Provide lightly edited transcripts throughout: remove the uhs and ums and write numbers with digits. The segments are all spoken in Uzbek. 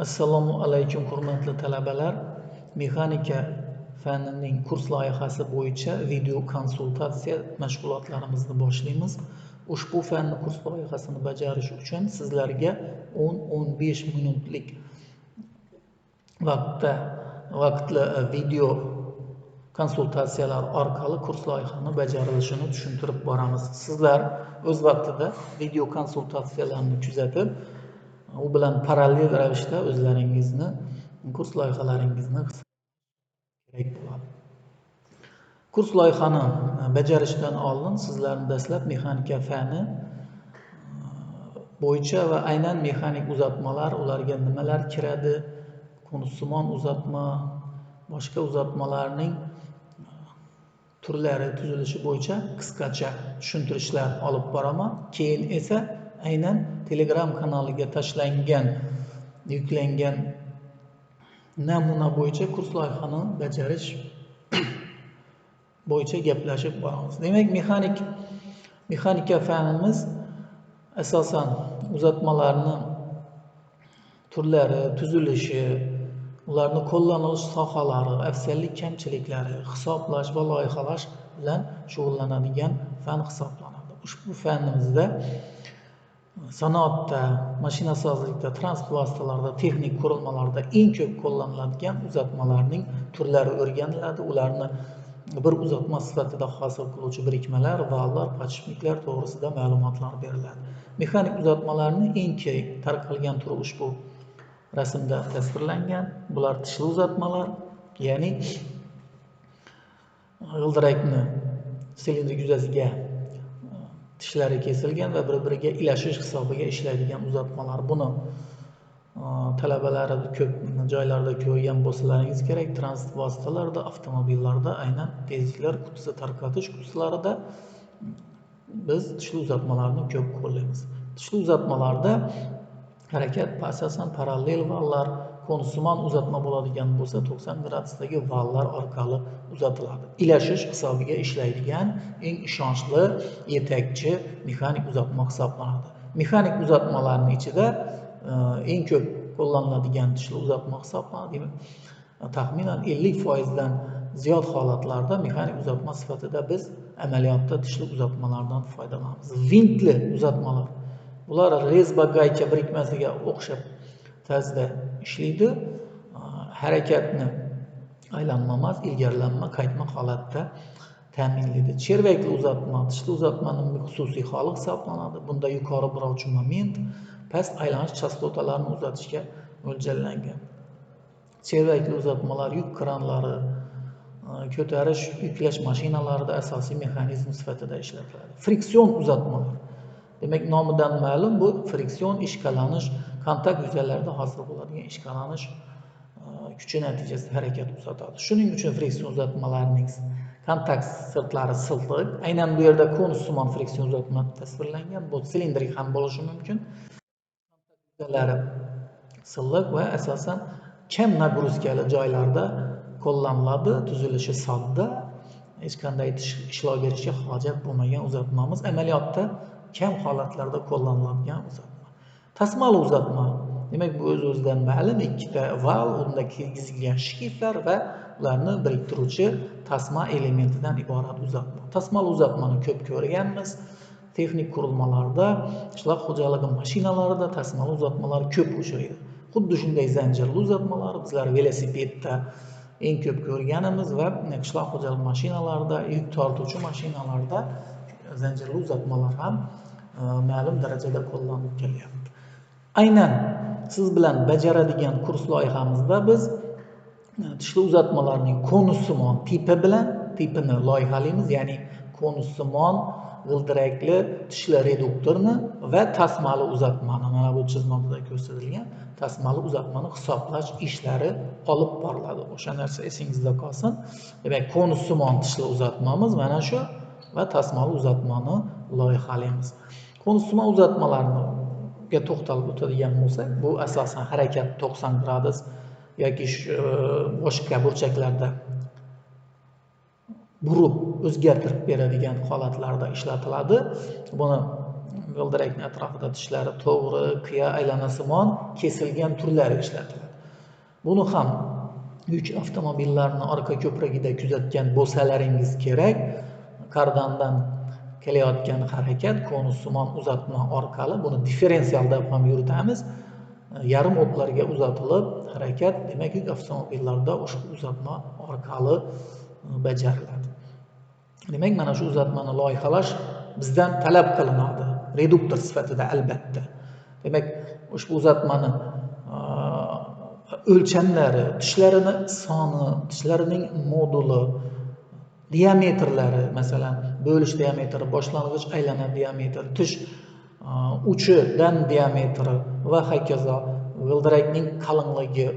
Assalomu alaykum hurmatli talabalar. Mexanika fanining kurs loyihasi bo'yicha video konsultatsiya mashg'ulotlarimizni boshlaymiz. Ushbu fanni kurs loyihasini bajarish uchun sizlarga 10-15 minutlik vaqtli video konsultatsiyalar orqali kurs loyihani bajarilishini tushuntirib boramiz. Sizlar o'z vaqtida video konsultatsiyalarni kuzatib, u bilan parallel ravishda o'zlaringizni kurs loyihalaringizni kerak bo'ladi. Kurs loyihani bajarishdan oldin sizlarni dastlab mexanika fani bo'yicha va aynan mexanik uzatmalar, ularga nimalar kiradi, konussimon uzatma, boshqa uzatmalarning turlari, tuzilishi bo'yicha qisqacha tushuntirishlar olib boraman. Keyin esa aynan Telegram kanaliga yuklangan namuna bo'yicha kurs loyihani bajarish bo'yicha gaplashib boramiz. Demak, mexanika fanimiz asosan uzatmalarni turlari, tuzilishi, ularni qo'llanilish sohalari, afzallik kamchiliklari, hisoblash va loyihalash bilan shug'ullanadigan fan hisoblanadi. Ushbu fanimizda sanoatda, mashinasozlikda, transport vositalarida, texnik qurilmalarda eng ko'p qo'llaniladigan uzatmalarning turlari o'rganiladi. Ularni bir uzatma sifatida hosil qiluvchi birikmalar, vallar, podshipniklar to'g'risida ma'lumotlar beriladi. Mexanik uzatmalarning eng keng tarqalgan turi ushbu rasmda tasvirlangan. Bular tishli uzatmalar, ya'ni g'ildirakni silindr yuzasiga tishlari kesilgan va bir-biriga ilashish hisobiga ishlaydigan uzatmalar. Buni talabalar ko'p joylarda ko'rgan bo'lsalaringiz kerak. Transport vositalarida, avtomobillarda, aynan tezliklar qutisi, tarqatish qutilarida biz tishli uzatmalarni ko'p qo'llaymiz. Tishli uzatmalarda harakat asosan parallel vallar, konussimon uzatma bo'ladigan bo'lsa 90 gradusdagi vallar orqali uzatiladi. Ilashish hisobiga ishlaydigan eng ishonchli yetakchi mexanik uzatma hisoblanadi. Mexanik uzatmalarning ichida eng ko'p qo'llaniladigan tishli uzatma hisoblanadi. Taxminan 50% dan ziyod holatlarda mexanik uzatma sifatida biz amaliyotda tishli uzatmalardan foydalanamiz. Vintli uzatmalar. Bular rezba gayka birikmasiga o'xshab tarzda ishlaydi. Harakatni aylanma emas, ilgarilanma, qaytma holatda ta'minlaydi. Chervakli uzatma tishli uzatmaning xususiy holi hisoblanadi. Bunda yuqori birovchi moment, past aylanish chastotalarini uzatishga mo'ljallangan. Chervakli uzatmalar yuk kranlari, ko'tarish, yuklash mashinalarida asosiy mexanizm sifatida ishlatiladi. Friksion uzatmalar. Demak, nomidan ma'lum, bu friksion ishqalanish, kontakt yuzalarida hosil bo'ladigan ishqalanish kuchi natijasida harakat uzatadi. Shuning uchun friksion uzatmalarining kontakt sirtlari silliq. Aynan bu yerda konussimon friksion uzatma tasvirlangan. Bu silindrik ham bo'lishi mumkin. Kontakt yuzalari silliq va asosan kam nagruzkali joylarda qo'llaniladi. Tuzilishi sodda, hech qanday ishlov berishga hojat bo'lmagan uzatmamiz. Amaliyotda kam holatlarda qo'llaniladigan uzatma. Tasmali uzatma. Demak, bu o'z-o'zidan ma'lum ikkita val, unda kirgizilgan shkiflar va ularni biriktiruvchi tasma elementidan iborat uzatma. Tasmali uzatmani ko'p ko'rganmiz. Texnik qurilmalarda, qishloq xo'jaligi mashinalarida tasmali uzatmalar ko'p uchraydi. Xuddi shunday zanjirli uzatmalar bizlar velosipedda eng ko'p ko'rganimiz va qishloq xo'jaligi mashinalarida, yuk tortuvchi mashinalarda zanjirli uzatmalar ham ma'lum darajada qo'llanilib kelyapti. Aynan siz bilan bajaradigan kurs loyihamizda biz tishli uzatmalarning konussimon tipini loyihalaymiz, ya'ni konussimon g'ildirakli tishli reduktorni va tasmali uzatmani, mana bu chizmada ko'rsatilgan tasmali uzatmani hisoblash ishlari olib boriladi. O'sha narsa esingizda qolsin. Demak, konussimon tishli uzatmamiz mana shu va tasmali uzatmani loyihalaymiz. Konussimon uzatmalarga to'xtalib o'tadigan bo'lsak, bu asosan harakat 90 gradus yoki boshqa burchaklarda burib o'zgartirib beradigan holatlarda ishlatiladi. Buni g'ildirakni atrofida tishlari to'g'ri, qiya aylanasimon kesilgan turlari ishlatiladi. Buni ham yuk avtomobillarni orqa ko'prigida kuzatgan bo'lsalaringiz kerak. Kardandan kelayotgan harakat konussimon uzatma orqali buni differensialda ham yuritamiz. Yarim o'qlarga uzatilib harakat, demak yuk avtomobillarda ushbu uzatma orqali bajariladi. Demak, mana shu uzatmani loyihalash bizdan talab qilinadi, reduktor sifatida albatta. Demak, ushbu uzatmani o'lchamlari, tishlarining soni, tishlarining moduli, diametrlari, masalan, bo'lish diametri, boshlang'ich aylana diametri, tish uchidan diametri va hokazo, g'ildirakning qalinligi,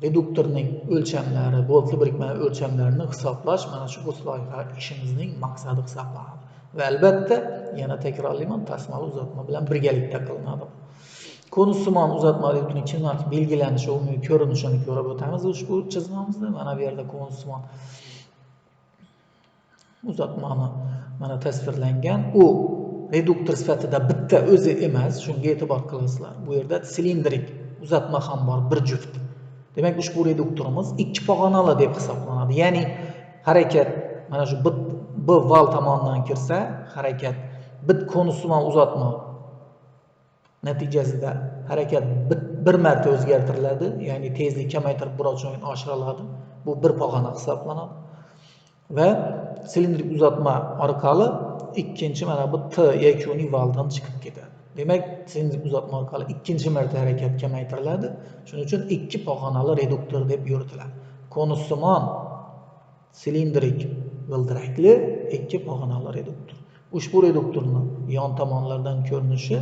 reduktorning o'lchamlari, boltli birikma o'lchamlarini hisoblash mana shu loyiha ishimizning maqsadi hisoblanadi. Va albatta, yana takrorlayman, tasmali uzatma bilan birgalikda qilinadi. Konussimon uzatma reduktorining kinematik belgilanishi, umumiy ko'rinishini ko'rib o'tamiz ushbu chizmamizda. Mana bu yerda konussimon uzatmani mana tasvirlangan. U reduktor sifatida bitta o'zi emas, shunga e'tibor qilasizlar. Bu yerda silindrik uzatma ham bor, bir juft. Demak, ushbu reduktorimiz ikki pog'onali deb hisoblanadi. Ya'ni harakat mana shu B val tomonidan kirsa, harakat bit konussimon uzatma natijasida harakat bir marta o'zgartiriladi, ya'ni tezlik kamaytirib biroz joyin oshiriladi. Bu bir pog'ona hisoblanadi. Va silindrik uzatma orqali ikkinchi mana bu T yakuniy valdan chiqib ketadi. Demak, silindrik uzatma orqali ikkinchi marta harakat kamaytiriladi. Shuning uchun ikki pog'onali reduktor deb yuritiladi. Konussimon silindrik g'ildirakli ikki pog'onali reduktor. Ushbu reduktorni yon tomonlardan ko'rinishi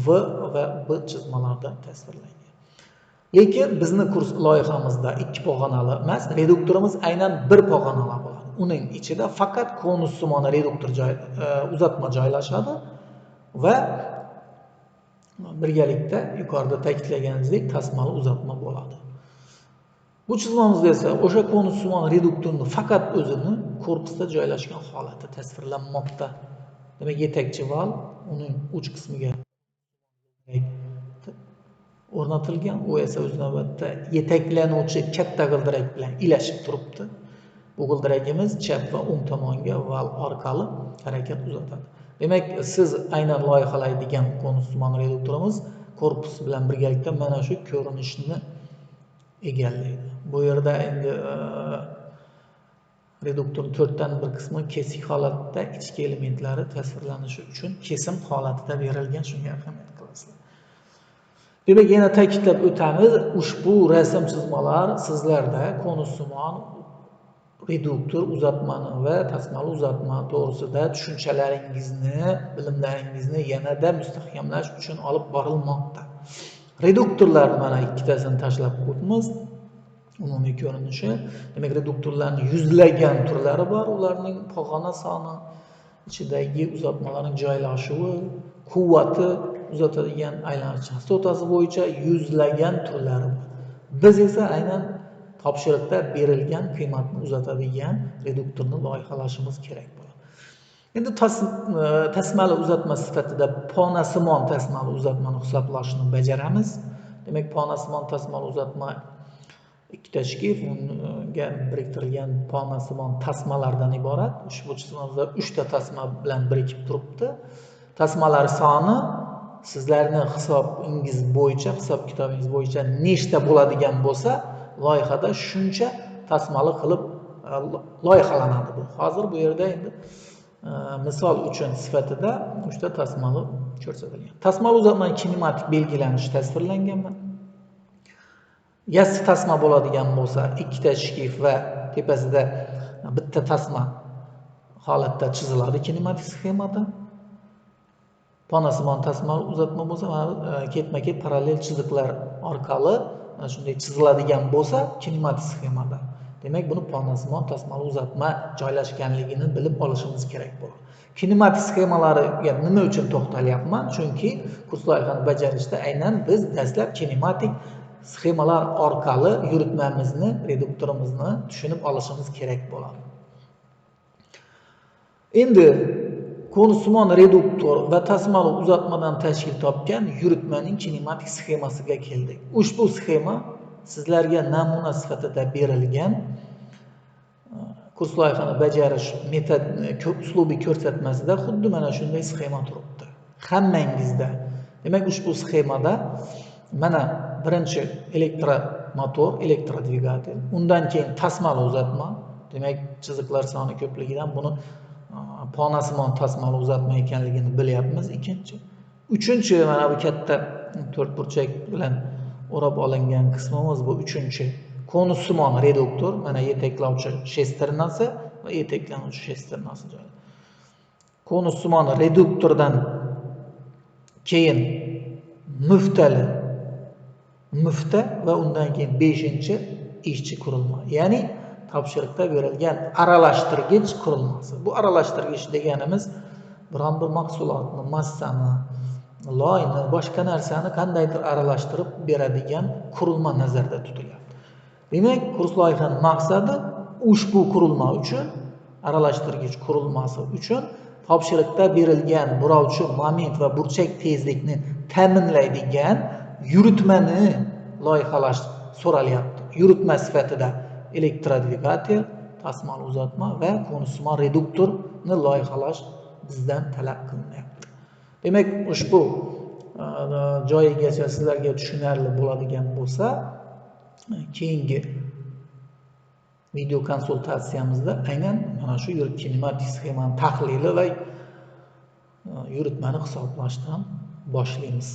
V va B chizmalarda tasvirlangan. Lekin bizni kurs loyihamizda ikki pog'onali emas, reduktorimiz aynan bir pog'onali bo'ladi. Uning ichida faqat konussimon reduktor uzatma joylashadi va birgalikda yuqorida ta'kidlaganimizdek tasmali uzatma bo'ladi. Bu chizmamizda esa o'sha konussimon reduktorni faqat o'zini korpusda joylashgan holati tasvirlanmoqda. Demak, yetakchi val uning uch qismiga o'rnatilgan, u esa o'z navbatida yetaklanuvchi katta g'ildirak bilan ilashib turibdi. Bu g'ildirakimiz chap va o'ng tomonga val orqali harakat uzatadi. Demak, siz aynan loyihalaydigan konussimon reduktorimiz korpus bilan birgalikda mana shu ko'rinishni egallaydi. Bu yerda endi reduktorning 4dan 1 qismi kesik holatda, ichki elementlari tasvirlanishi uchun kesim holatida berilgan, shunga ahamiyat qilasizlar. Demak, yana ta'kidlab o'tamiz, ushbu rasm chizmalar sizlarda konussimon reduktor uzatmani va tasmali uzatma to'g'risida tushunchalaringizni, bilimlaringizni yanada mustahkamlash uchun olib borilmoqda. Reduktorlarni mana ikkitasini tashlab o'tamiz. Umumiy ko'rinishi, demak, reduktorlarning yuzlagan turlari bor, ularning pog'ona soni, ichidagi uzatmalarning joylashuvi, quvvati, uzatadigan aylanish chastotasi bo'yicha yuzlagan turlari bor. Biz esa aynan topshiriqda berilgan qiymatni uzatadigan reduktorni loyihalashimiz kerak bo'ladi. Endi tasmali uzatma sifatida ponasimon tasmali uzatmani hisoblashni bajaramiz. Demak, ponasimon tasmali uzatma ikkita shkif, unga biriktirilgan ponasimon tasmalardan iborat. Ushbu chizmamizda 3 ta tasma bilan birikib turibdi. Tasmalar soni sizlarning hisobingiz bo'yicha, hisob kitobingiz bo'yicha nechta bo'ladigan bo'lsa, loyihada shuncha tasmali qilib loyihalanadi bu. Hozir bu yerda endi misol uchun sifatida 3 ta tasmali ko'rsatilgan. Tasmali uzatmaning kinematik belgilanishi tasvirlangan. Yassi tasma bo'ladigan bo'lsa, ikkita shkif va tepasida bitta tasma holatda chiziladi kinematik sxemada. Ponasimon tasmali uzatma bo'lsa, ketma-ket parallel chiziqlar orqali shunday chiziladigan bo'lsa kinematik sxemada. Demak, buni ponasimon tasmali uzatma joylashganligini bilib olishimiz kerak bo'ladi. Kinematik sxemalariga nima uchun to'xtalyapman? Chunki kurs loyihani bajarishda aynan biz dastlab kinematik sxemalar orqali yuritmamizni, reduktorimizni tushunib olishimiz kerak bo'ladi. Endi konusimon reduktor va tasmali uzatmadan tashkil topgan yuritmaning kinematik sxemasiga keldik. Ushbu sxema sizlarga namuna sifatida berilgan kurs loyihani bajarish metod uslubiy ko'rsatmasida xuddi mana shunday sxema turibdi. Hammangizda. Demak, ushbu sxemada mana birinchi elektromotor, elektrodvigatel, undan keyin tasmali uzatma, demak chiziqlar soni ko'pligidan buni ponasimon tasmali uzatma ekanligini bilyapmiz. Ikkinchi, uchinchi mana bu katta to'rtburchak bilan o'rab olingan qismimiz bu uchinchi konussimon reduktor, mana yetaklovchi shesternasi va yetaklanuvchi shesternasi joyida. Konussimon reduktordan keyin mufta va undan keyin 5-chi ishchi qurilma, ya'ni topshiriqda berilgan aralashtirgich qurilmasi. Bu aralashtirgich deganimiz biron bir mahsulotni, massani, loyni, boshqa narsani qandaydir aralashtirib beradigan qurilma nazarda tutilyapti. Demak, kurs loyihaning maqsadi ushbu qurilma uchun, aralashtirgich qurilmasi uchun topshiriqda berilgan burovchi moment va burchak tezlikni ta'minlaydigan yuritmani loyihalash so'ralyapti. Yuritma sifatida elektrodvigatel, tasmali uzatma va konussimon reduktorni loyihalash bizdan talab qilinyapti. Demak, ushbu joyigacha sizlarga tushunarli bo'ladigan bo'lsa, keyingi video konsultatsiyamizda aynan mana shu kinematik sxemani tahlili va yuritmani hisoblashdan boshlaymiz.